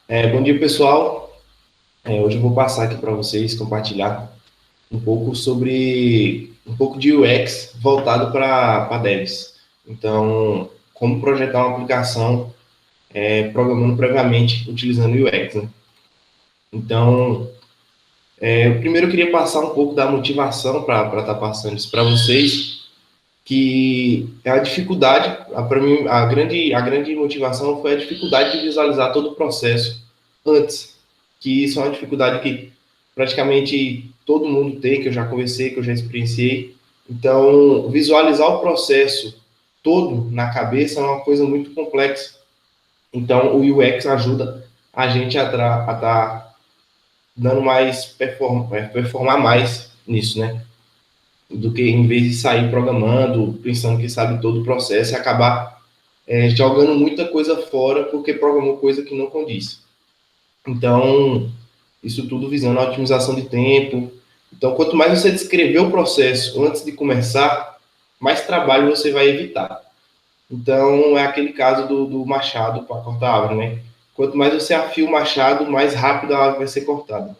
Bom dia, pessoal. Hoje eu vou passar aqui para vocês compartilhar um pouco sobre um pouco de UX voltado para devs. Então, como projetar uma aplicação programando previamente utilizando o UX, né? Então, eu primeiro queria passar um pouco da motivação para estar passando isso para vocês, que é a dificuldade, para mim, a grande motivação foi a dificuldade de visualizar todo o processo antes, que isso é uma dificuldade que praticamente todo mundo tem, que eu já conversei, que eu já experienciei. Então, visualizar o processo todo na cabeça é uma coisa muito complexa. Então, o UX ajuda a gente a estar dando mais, performar mais nisso, né? Do que em vez de sair programando, pensando que sabe todo o processo e acabar jogando muita coisa fora porque programou coisa que não condiz. Então, isso tudo visando a otimização de tempo. Então, quanto mais você descrever o processo antes de começar, mais trabalho você vai evitar. Então, é aquele caso do machado para cortar a árvore, né? Quanto mais você afia o machado, mais rápido a árvore vai ser cortada.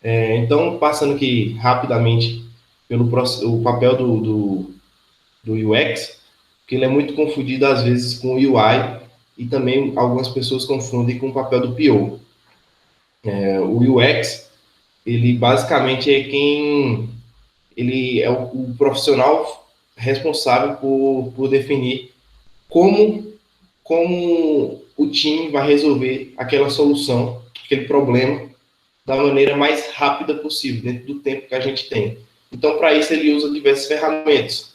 Então, passando aqui rapidamente pelo o papel do UX, que ele é muito confundido às vezes com o UI e também algumas pessoas confundem com o papel do PO. O UX, ele basicamente é quem ele é o profissional responsável por definir como como o time vai resolver aquela solução, aquele problema da maneira mais rápida possível, dentro do tempo que a gente tem. Então, para isso, ele usa diversas ferramentas,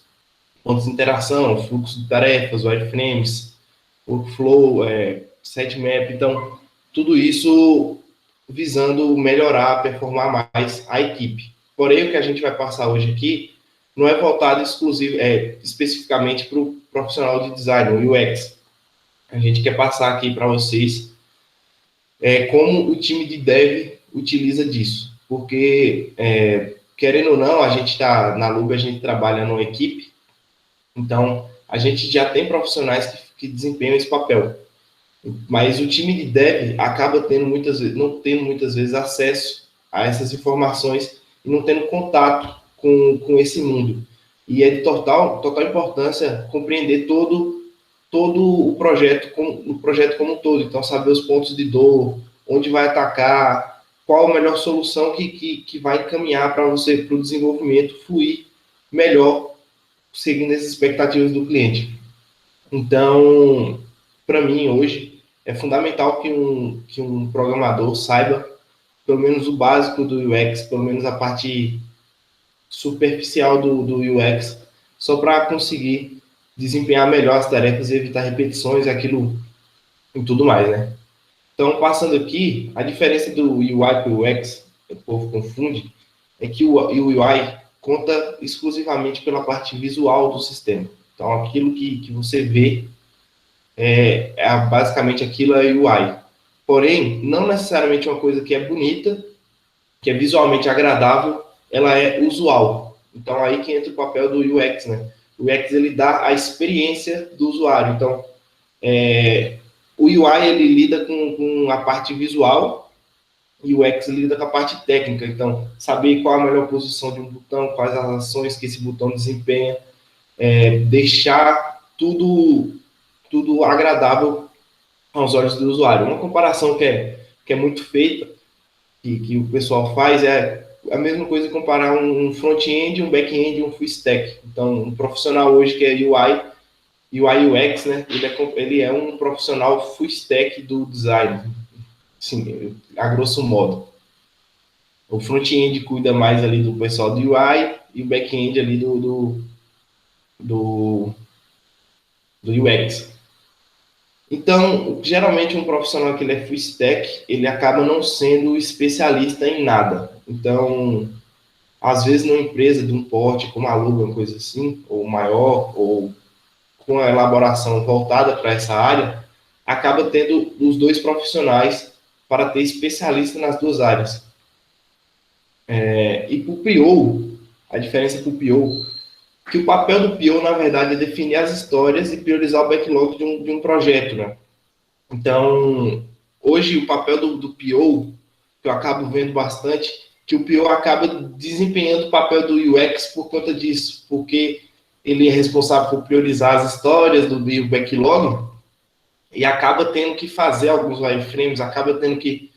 pontos de interação, fluxo de tarefas, wireframes, workflow, sitemap. Então, tudo isso visando melhorar, performar mais a equipe. Porém, o que a gente vai passar hoje aqui não é voltado especificamente para o profissional de design, o UX. A gente quer passar aqui para vocês como o time de dev utiliza disso. Porque, querendo ou não, a gente está na Lube, a gente trabalha numa equipe, então a gente já tem profissionais que desempenham esse papel. Mas o time de dev acaba tendo muitas vezes, não tendo muitas vezes acesso a essas informações e não tendo contato com esse mundo. E é de total importância compreender todo o projeto como um todo. Então, saber os pontos de dor, onde vai atacar, qual a melhor solução que vai encaminhar para você, para o desenvolvimento fluir melhor, seguindo as expectativas do cliente. Então, para mim, hoje, é fundamental que um programador saiba pelo menos o básico do UX, pelo menos a parte superficial do UX, só para conseguir desempenhar melhor as tarefas e evitar repetições, aquilo e tudo mais, né? Então, passando aqui, a diferença do UI para o UX, o povo confunde, é que o UI conta exclusivamente pela parte visual do sistema. Então, aquilo que você vê basicamente aquilo é UI. Porém, não necessariamente uma coisa que é bonita, que é visualmente agradável, ela é usual. Então, aí que entra o papel do UX, né? O UX, ele dá a experiência do usuário. Então, o UI, ele lida com a parte visual e o UX lida com a parte técnica. Então, saber qual a melhor posição de um botão, quais as ações que esse botão desempenha, deixar tudo agradável aos olhos do usuário. Uma comparação que é muito feita, que o pessoal faz, é a mesma coisa de comparar um front-end, um back-end e um full stack. Então, um profissional hoje que é UI UX, né, ele é um profissional full stack do design, assim, a grosso modo. O front-end cuida mais ali do pessoal do UI e o back-end ali do, do UX. Então, geralmente um profissional que ele é full stack, ele acaba não sendo especialista em nada. Então, às vezes numa empresa de um porte como a Luga, uma coisa assim, ou maior, ou com a elaboração voltada para essa área, acaba tendo os dois profissionais para ter especialista nas duas áreas. E para o PO, a diferença para o PO, que o papel do PO, na verdade, é definir as histórias e priorizar o backlog de um projeto, né? Então, hoje o papel do PO, que eu acabo vendo bastante, que o PO acaba desempenhando o papel do UX por conta disso, porque ele é responsável por priorizar as histórias do backlog e acaba tendo que fazer alguns wireframes, acaba tendo que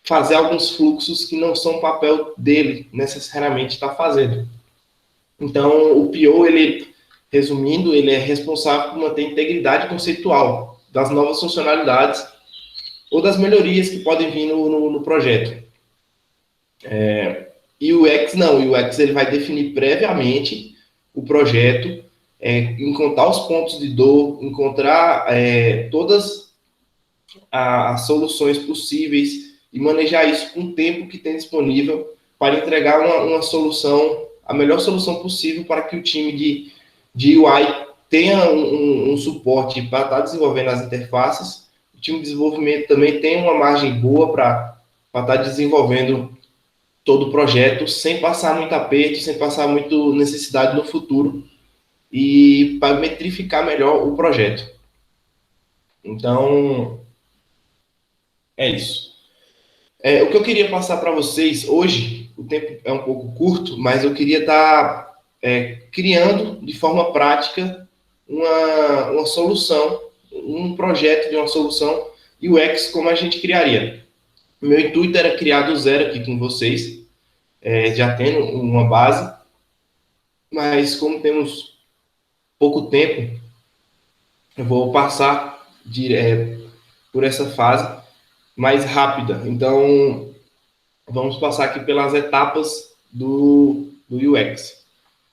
fazer alguns fluxos que não são papel dele necessariamente estar fazendo. Então, o PO, ele, resumindo, ele é responsável por manter a integridade conceitual das novas funcionalidades ou das melhorias que podem vir no projeto. E o UX não, o UX ele vai definir previamente o projeto, encontrar os pontos de dor, encontrar todas as soluções possíveis e manejar isso com o tempo que tem disponível para entregar uma solução, a melhor solução possível para que o time de UI tenha um suporte para estar desenvolvendo as interfaces, o time de desenvolvimento também tem uma margem boa para estar desenvolvendo todo o projeto sem passar muito aperto, sem passar muito necessidade no futuro e para metrificar melhor o projeto. Então, é isso. O que eu queria passar para vocês hoje, o tempo é um pouco curto, mas eu queria estar criando de forma prática uma solução, um projeto de uma solução UX como a gente criaria. Meu intuito era criar do zero aqui com vocês, já tendo uma base, mas como temos pouco tempo, eu vou passar por essa fase mais rápida. Então, vamos passar aqui pelas etapas do UX,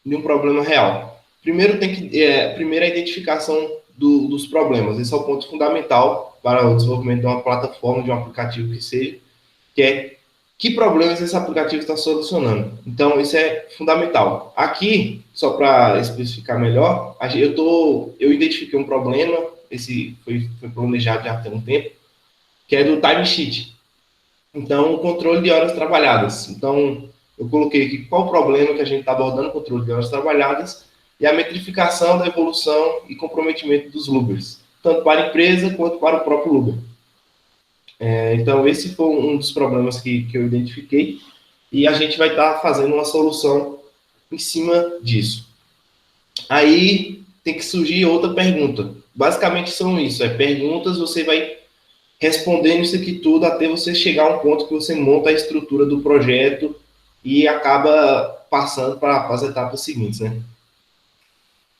de um problema real. Primeiro, primeiro a identificação dos problemas. Esse é o ponto fundamental para o desenvolvimento de uma plataforma, de um aplicativo que seja, que é que problemas esse aplicativo está solucionando. Então, isso é fundamental. Aqui, só para especificar melhor, eu identifiquei um problema, esse foi planejado já há um tempo, que é do timesheet. Então, o controle de horas trabalhadas. Então, eu coloquei aqui qual o problema que a gente está abordando, controle de horas trabalhadas, e a metrificação da evolução e comprometimento dos Lubers, tanto para a empresa quanto para o próprio Luber. Então, esse foi um dos problemas que eu identifiquei, e a gente vai estar fazendo uma solução em cima disso. Aí, tem que surgir outra pergunta. Basicamente, são isso, perguntas, você vai respondendo isso aqui tudo até você chegar a um ponto que você monta a estrutura do projeto e acaba passando para as etapas seguintes, né?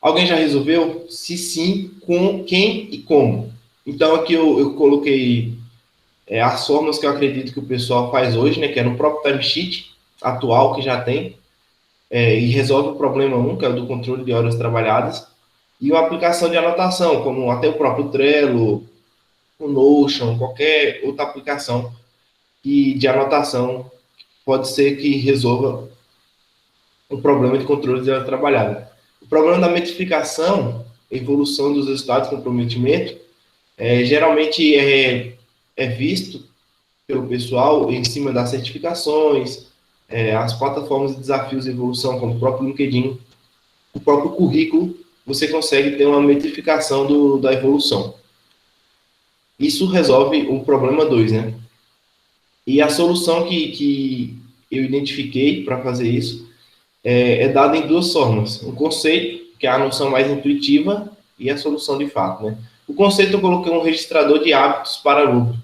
Alguém já resolveu? Se sim, com quem e como? Então, aqui eu coloquei as formas que eu acredito que o pessoal faz hoje, né? Que é no próprio timesheet atual que já tem, e resolve o problema 1, que é o do controle de horas trabalhadas, e uma aplicação de anotação, como até o próprio Trello, o Notion, qualquer outra aplicação de anotação pode ser que resolva o problema de controle de hora trabalhada. O problema da metrificação, evolução dos resultados, comprometimento, geralmente é visto pelo pessoal em cima das certificações, as plataformas de desafios de evolução, como o próprio LinkedIn, o próprio currículo, você consegue ter uma metrificação da evolução. Isso resolve o problema 2, né? E a solução que eu identifiquei para fazer isso é dada em duas formas. Um conceito, que é a noção mais intuitiva, e a solução de fato, né? O conceito eu coloquei um registrador de hábitos para lucro.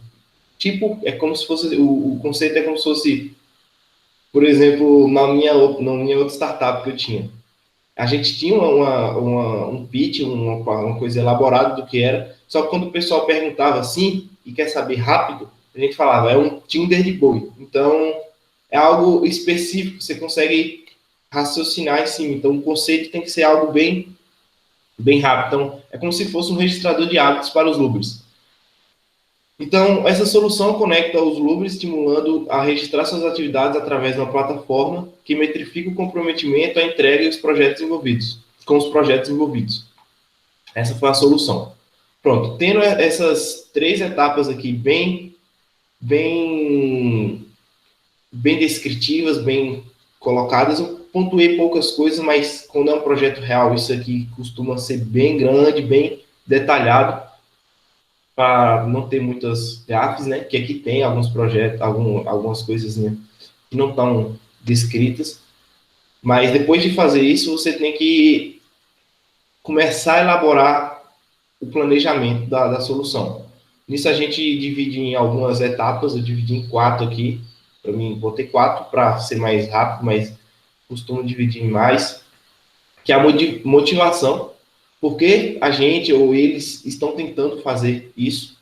Tipo, é como se fosse, o conceito é como se fosse, por exemplo, na minha outra startup que eu tinha. A gente tinha um pitch, uma coisa elaborada do que era, só que quando o pessoal perguntava assim, e quer saber rápido, a gente falava, é um Tinder de boi. Então, é algo específico, você consegue raciocinar em cima. Então, o conceito tem que ser algo bem rápido. Então, é como se fosse um registrador de hábitos para os Lubers. Então, essa solução conecta os Lubers, estimulando a registrar suas atividades através de uma plataforma que metrifica o comprometimento, a entrega e os projetos envolvidos, com os projetos envolvidos. Essa foi a solução. Pronto, tendo essas 3 etapas aqui bem descritivas, bem colocadas, eu pontuei poucas coisas, mas quando é um projeto real, isso aqui costuma ser bem grande, bem detalhado, para não ter muitas gafes, né? Que aqui tem alguns projetos, algumas coisas, né, que não estão descritas. Mas depois de fazer isso, você tem que começar a elaborar o planejamento da solução. Nisso a gente divide em algumas etapas, eu dividi em 4 aqui. Para mim, botei 4 para ser mais rápido, mas costumo dividir em mais, que é a motivação, porque a gente ou eles estão tentando fazer isso.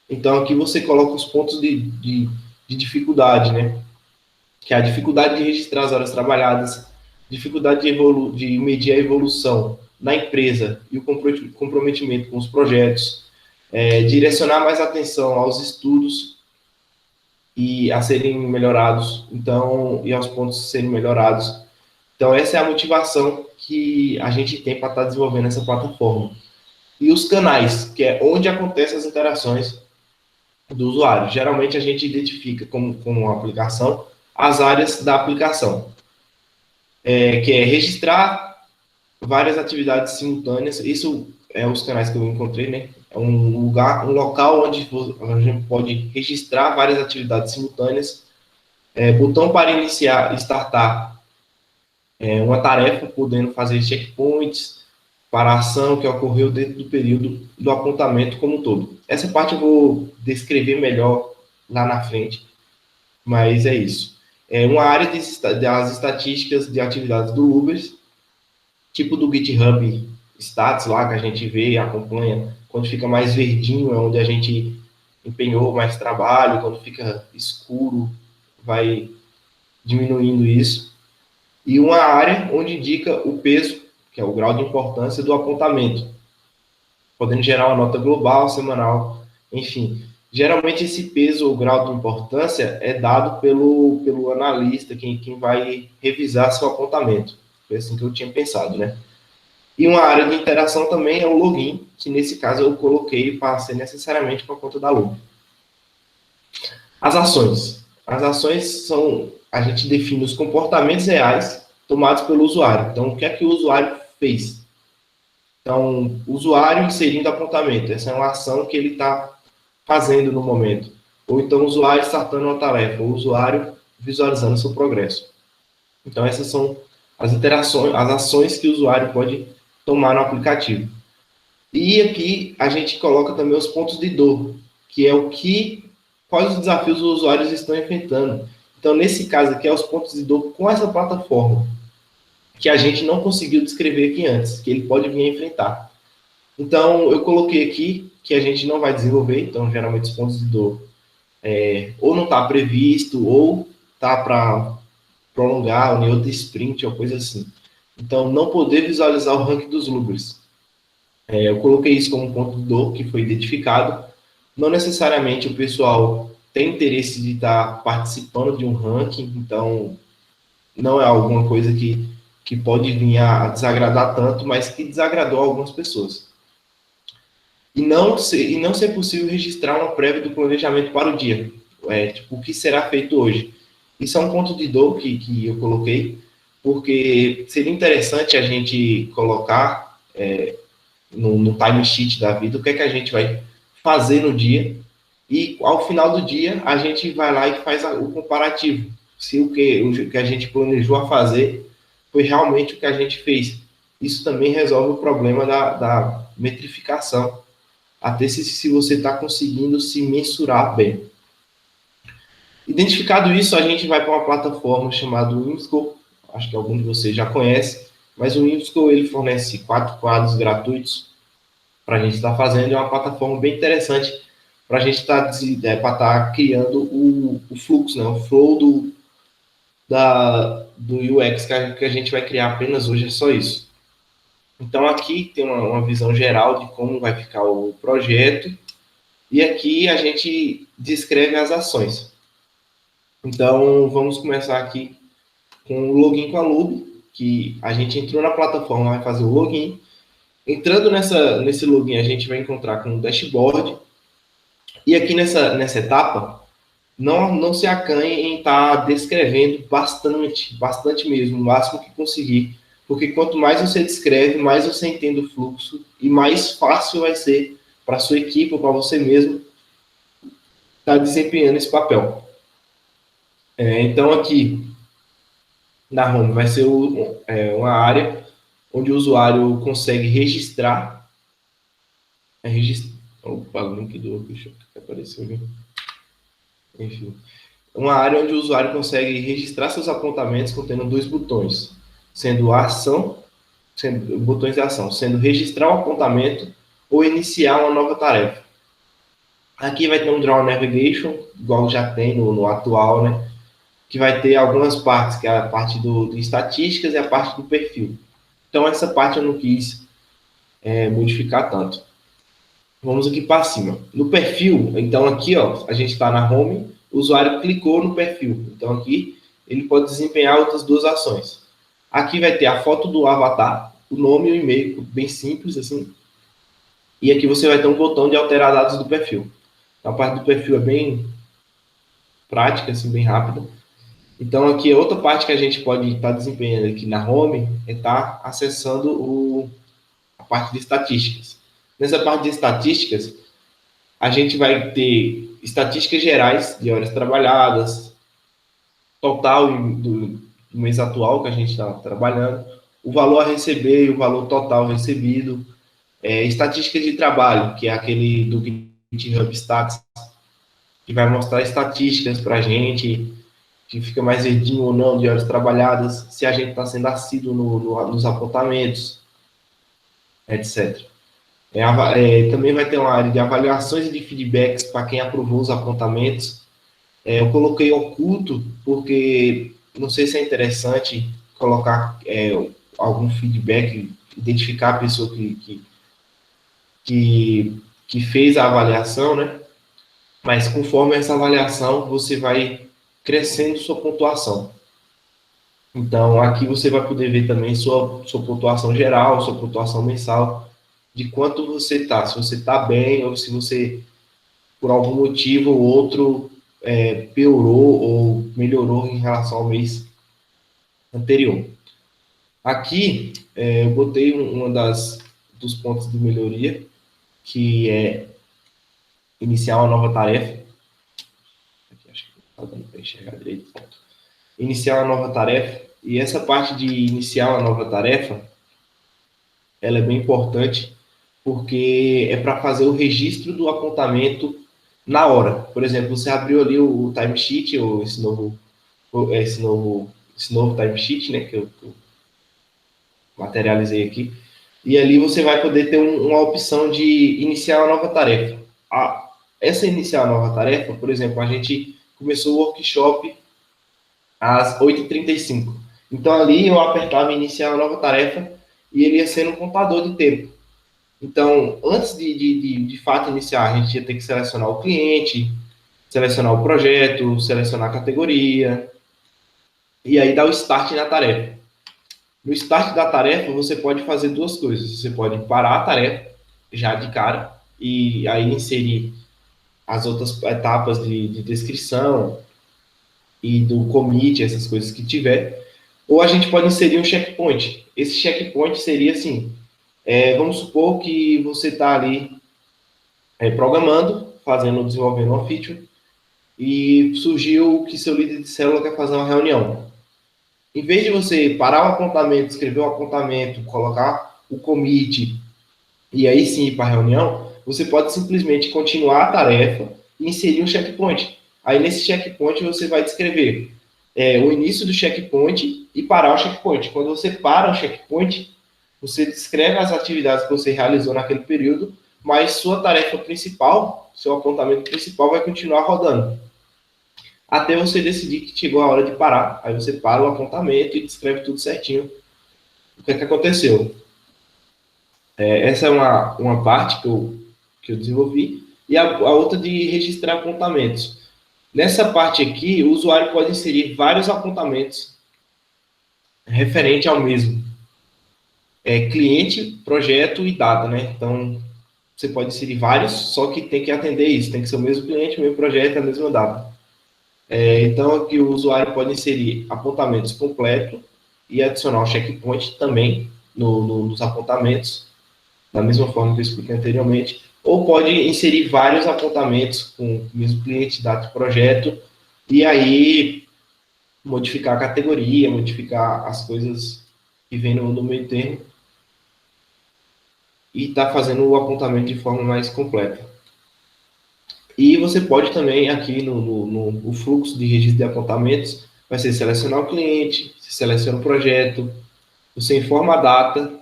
Então aqui você coloca os pontos de dificuldade, né? Que é a dificuldade de registrar as horas trabalhadas, dificuldade de medir a evolução na empresa e o comprometimento com os projetos, direcionar mais atenção aos estudos e a serem melhorados, então, e aos pontos serem melhorados. Então, essa é a motivação que a gente tem para estar desenvolvendo essa plataforma. E os canais, que é onde acontecem as interações do usuário. Geralmente, a gente identifica como a aplicação as áreas da aplicação, que é registrar várias atividades simultâneas. Isso é os canais que eu encontrei, né? É um local onde a gente pode registrar várias atividades simultâneas. Botão para iniciar, startar uma tarefa, podendo fazer checkpoints para a ação que ocorreu dentro do período do apontamento como um todo. Essa parte eu vou descrever melhor lá na frente, mas é isso. Uma área das estatísticas de atividades do Uber, tipo do GitHub Stats lá, que a gente vê e acompanha. Quando fica mais verdinho é onde a gente empenhou mais trabalho, quando fica escuro vai diminuindo isso. E uma área onde indica o peso, que é o grau de importância do apontamento, podendo gerar uma nota global, semanal, enfim. Geralmente esse peso ou grau de importância é dado pelo analista, quem vai revisar seu apontamento. Foi assim que eu tinha pensado, né? E uma área de interação também é o login, que nesse caso eu coloquei para ser necessariamente com a conta da Loop. As ações. As ações são, a gente define os comportamentos reais tomados pelo usuário. Então, o que é que o usuário fez? Então, o usuário inserindo apontamento. Essa é uma ação que ele está fazendo no momento. Ou então, o usuário startando uma tarefa. O usuário visualizando seu progresso. Então, essas são as interações, as ações que o usuário pode tomar no aplicativo. E aqui a gente coloca também os pontos de dor, que é quais os desafios os usuários estão enfrentando. Então, nesse caso aqui, é os pontos de dor com essa plataforma, que a gente não conseguiu descrever aqui antes, que ele pode vir a enfrentar. Então, eu coloquei aqui que a gente não vai desenvolver, então, geralmente, os pontos de dor ou não está previsto, ou está para prolongar, ou em outra sprint, ou coisa assim. Então, não poder visualizar o ranking dos Lubers. Eu coloquei isso como um ponto de dor que foi identificado. Não necessariamente o pessoal tem interesse de estar participando de um ranking, então não é alguma coisa que pode vir a desagradar tanto, mas que desagradou algumas pessoas. E não ser possível registrar uma prévia do planejamento para o dia. Tipo, o que será feito hoje. Isso é um ponto de dor que eu coloquei, porque seria interessante a gente colocar no timesheet da vida o que é que a gente vai fazer no dia, e ao final do dia a gente vai lá e faz o comparativo. Se o que a gente planejou a fazer foi realmente o que a gente fez. Isso também resolve o problema da metrificação, até se você está conseguindo se mensurar bem. Identificado isso, a gente vai para uma plataforma chamada Whimsical, acho que algum de vocês já conhece, mas o Whimsical ele fornece 4 quadros gratuitos para a gente estar fazendo, é uma plataforma bem interessante para a gente estar criando o fluxo, né, o flow do UX que a gente vai criar apenas hoje, é só isso. Então aqui tem uma visão geral de como vai ficar o projeto, e aqui a gente descreve as ações. Então vamos começar aqui com o login com a Lube, que a gente entrou na plataforma, vai fazer o login. Entrando nesse login, a gente vai encontrar com o dashboard, e aqui nessa etapa, não se acanhe em estar descrevendo bastante mesmo, o máximo que conseguir, porque quanto mais você descreve, mais você entende o fluxo e mais fácil vai ser para sua equipe ou para você mesmo estar desempenhando esse papel. Então, aqui na home vai ser uma área onde o usuário consegue registrar. Opa, o link do workshop que apareceu ali. Enfim, uma área onde o usuário consegue registrar seus apontamentos contendo 2 botões, sendo a ação, botões de ação, sendo registrar o apontamento ou iniciar uma nova tarefa. Aqui vai ter um Draw Navigation, igual já tem no atual, né? Que vai ter algumas partes, que é a parte de estatísticas e a parte do perfil. Então, essa parte eu não quis modificar tanto. Vamos aqui para cima. No perfil, então aqui, ó, a gente está na home, o usuário clicou no perfil. Então, aqui, ele pode desempenhar outras 2 ações. Aqui vai ter a foto do avatar, o nome e o e-mail, bem simples, assim. E aqui você vai ter um botão de alterar dados do perfil. Então, a parte do perfil é bem prática, assim, bem rápida. Então, aqui, outra parte que a gente pode estar desempenhando aqui na home é estar acessando a parte de estatísticas. Nessa parte de estatísticas, a gente vai ter estatísticas gerais de horas trabalhadas, total do mês atual que a gente está trabalhando, o valor a receber e o valor total recebido, estatísticas de trabalho, que é aquele do GitHub Stats, que vai mostrar estatísticas para a gente, que fica mais verdinho ou não de horas trabalhadas, se a gente está sendo assíduo nos apontamentos, etc. Também vai ter uma área de avaliações e de feedbacks para quem aprovou os apontamentos. Eu coloquei oculto porque não sei se é interessante colocar algum feedback, identificar a pessoa que fez a avaliação, né? Mas conforme essa avaliação, você vai crescendo sua pontuação. Então, aqui você vai poder ver também sua pontuação geral, sua pontuação mensal, de quanto você está, se você está bem ou se você, por algum motivo ou outro, piorou ou melhorou em relação ao mês anterior. Aqui, eu botei dos pontos de melhoria, que é iniciar uma nova tarefa. Aqui, acho que não está dando para enxergar direito. Iniciar uma nova tarefa. E essa parte de iniciar uma nova tarefa, ela é bem importante, porque é para fazer o registro do apontamento na hora. Por exemplo, você abriu ali o timesheet, ou esse novo timesheet, né, que eu materializei aqui, e ali você vai poder ter uma opção de iniciar uma nova tarefa. Essa iniciar uma nova tarefa, por exemplo, a gente começou o workshop às 8h35. Então, ali eu apertava iniciar uma nova tarefa e ele ia ser um contador de tempo. Então, antes de fato iniciar, a gente ia ter que selecionar o cliente, selecionar o projeto, selecionar a categoria, e aí dar o start na tarefa. No start da tarefa, você pode fazer 2 coisas. Você pode parar a tarefa, já de cara, e aí inserir as outras etapas de descrição e do commit, essas coisas que tiver. Ou a gente pode inserir um checkpoint. Esse checkpoint seria assim, vamos supor que você está ali programando, desenvolvendo uma feature, e surgiu que seu líder de célula quer fazer uma reunião. Em vez de você parar o apontamento, escrever o apontamento, colocar o commit, e aí sim ir para a reunião, você pode simplesmente continuar a tarefa e inserir um checkpoint. Aí nesse checkpoint você vai descrever o início do checkpoint e parar o checkpoint. Quando você para o checkpoint, você descreve as atividades que você realizou naquele período, mas sua tarefa principal, seu apontamento principal vai continuar rodando. Até você decidir que chegou a hora de parar. Aí você para o apontamento e descreve tudo certinho o que aconteceu. Essa é uma parte que eu desenvolvi. E a outra de registrar apontamentos. Nessa parte aqui, o usuário pode inserir vários apontamentos referente ao mesmo. Cliente, projeto e data, né? Então, você pode inserir vários, só que tem que atender isso. Tem que ser o mesmo cliente, o mesmo projeto, a mesma data. Então, aqui o usuário pode inserir apontamentos completos e adicionar o checkpoint também nos apontamentos, da mesma forma que eu expliquei anteriormente. ou pode inserir vários apontamentos com o mesmo cliente, data de projeto, e aí modificar a categoria, modificar as coisas que vem no meio termo, e está fazendo o apontamento de forma mais completa. E você pode também, aqui no fluxo de registro de apontamentos, vai ser selecionar o cliente, você seleciona o projeto, você informa a data,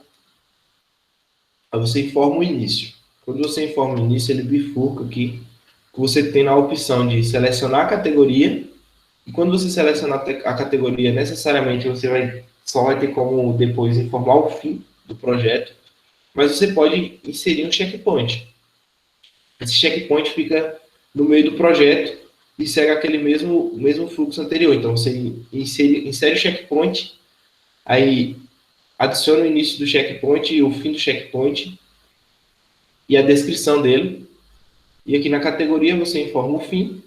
aí você informa o início. Quando você informa o início, ele bifurca aqui, que você tem a opção de selecionar a categoria, e quando você selecionar a categoria, necessariamente você só vai ter como depois informar o fim do projeto, mas você pode inserir um checkpoint. Esse checkpoint fica no meio do projeto e segue aquele mesmo fluxo anterior. Então, você insere o checkpoint, aí adiciona o início do checkpoint e o fim do checkpoint e a descrição dele. E aqui na categoria você informa o fim,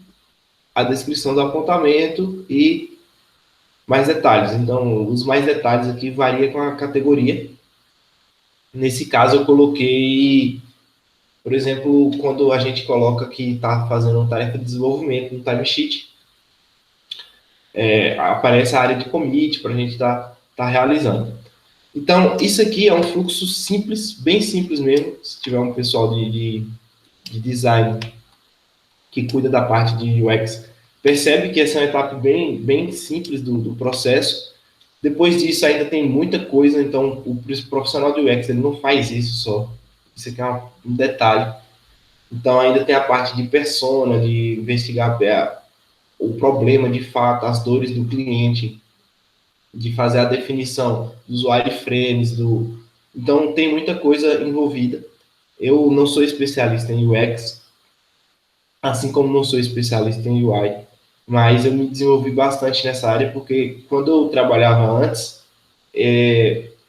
a descrição do apontamento e mais detalhes. Então, os mais detalhes aqui varia com a categoria. Nesse caso, eu coloquei, por exemplo, quando a gente coloca que está fazendo uma tarefa de desenvolvimento no timesheet, aparece a área de commit para a gente estar realizando. Então, isso aqui é um fluxo simples, bem simples mesmo. Se tiver um pessoal de design que cuida da parte de UX, percebe que essa é uma etapa bem simples do processo. Depois disso, ainda tem muita coisa, então o profissional de UX ele não faz isso só. Isso aqui é um detalhe. Então, ainda tem a parte de persona, de investigar o problema de fato, as dores do cliente, de fazer a definição do usuário frames, então tem muita coisa envolvida. Eu não sou especialista em UX, assim como não sou especialista em UI, mas eu me desenvolvi bastante nessa área, porque quando eu trabalhava antes,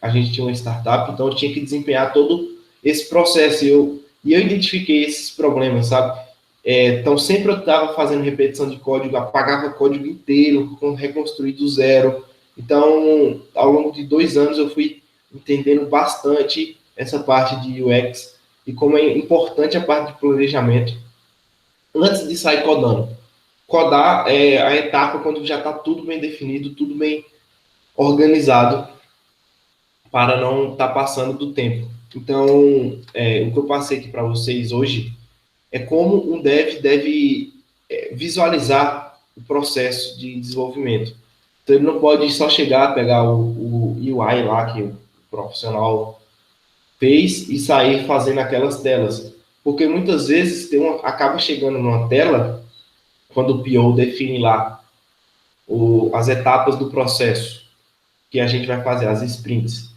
a gente tinha uma startup, então eu tinha que desempenhar todo esse processo, e eu identifiquei esses problemas, sabe? Então, sempre eu estava fazendo repetição de código, apagava código inteiro, reconstruir do zero. Então, ao longo de 2 anos, eu fui entendendo bastante essa parte de UX e como é importante a parte de planejamento antes de sair codando. Codar é a etapa quando já está tudo bem definido, tudo bem organizado, para não estar passando do tempo. Então, o que eu passei aqui para vocês hoje é como um dev deve visualizar o processo de desenvolvimento. Então, ele não pode só chegar, pegar o UI lá que o profissional fez e sair fazendo aquelas telas. Porque muitas vezes acaba chegando numa tela, quando o PO define lá as etapas do processo que a gente vai fazer, as sprints.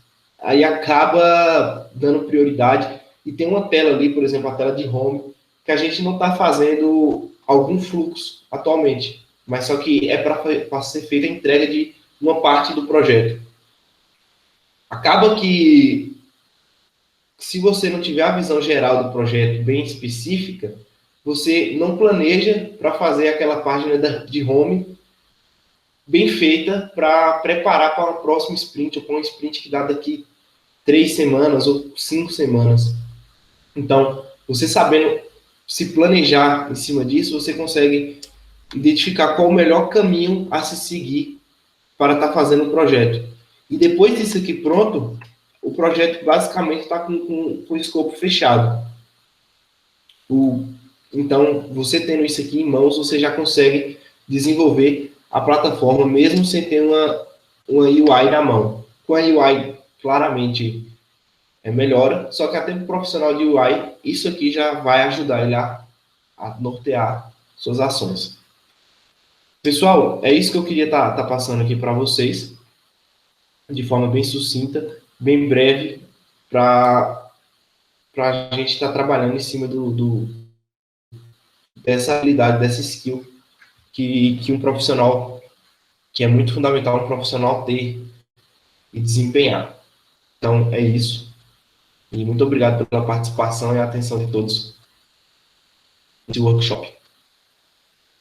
Aí acaba dando prioridade e tem uma tela ali, por exemplo, a tela de home, que a gente não está fazendo algum fluxo atualmente, mas só que é para ser feita a entrega de uma parte do projeto. Acaba que, se você não tiver a visão geral do projeto bem específica, você não planeja para fazer aquela página de home bem feita para preparar para o próximo sprint, ou para um sprint que dá daqui 3 semanas ou 5 semanas. Então, você sabendo se planejar em cima disso, você consegue identificar qual o melhor caminho a se seguir para estar fazendo o projeto. E depois disso aqui pronto, o projeto basicamente está com o escopo fechado. Então, você tendo isso aqui em mãos, você já consegue desenvolver a plataforma, mesmo sem ter uma UI na mão. Com a UI, claramente, melhora, só que até para o profissional de UI, isso aqui já vai ajudar ele a nortear suas ações. Pessoal, é isso que eu queria estar passando aqui para vocês, de forma bem sucinta, bem breve, para a gente estar trabalhando em cima dessa habilidade, dessa skill que um profissional, que é muito fundamental um profissional ter e desempenhar. Então, é isso. E muito obrigado pela participação e a atenção de todos nesse workshop.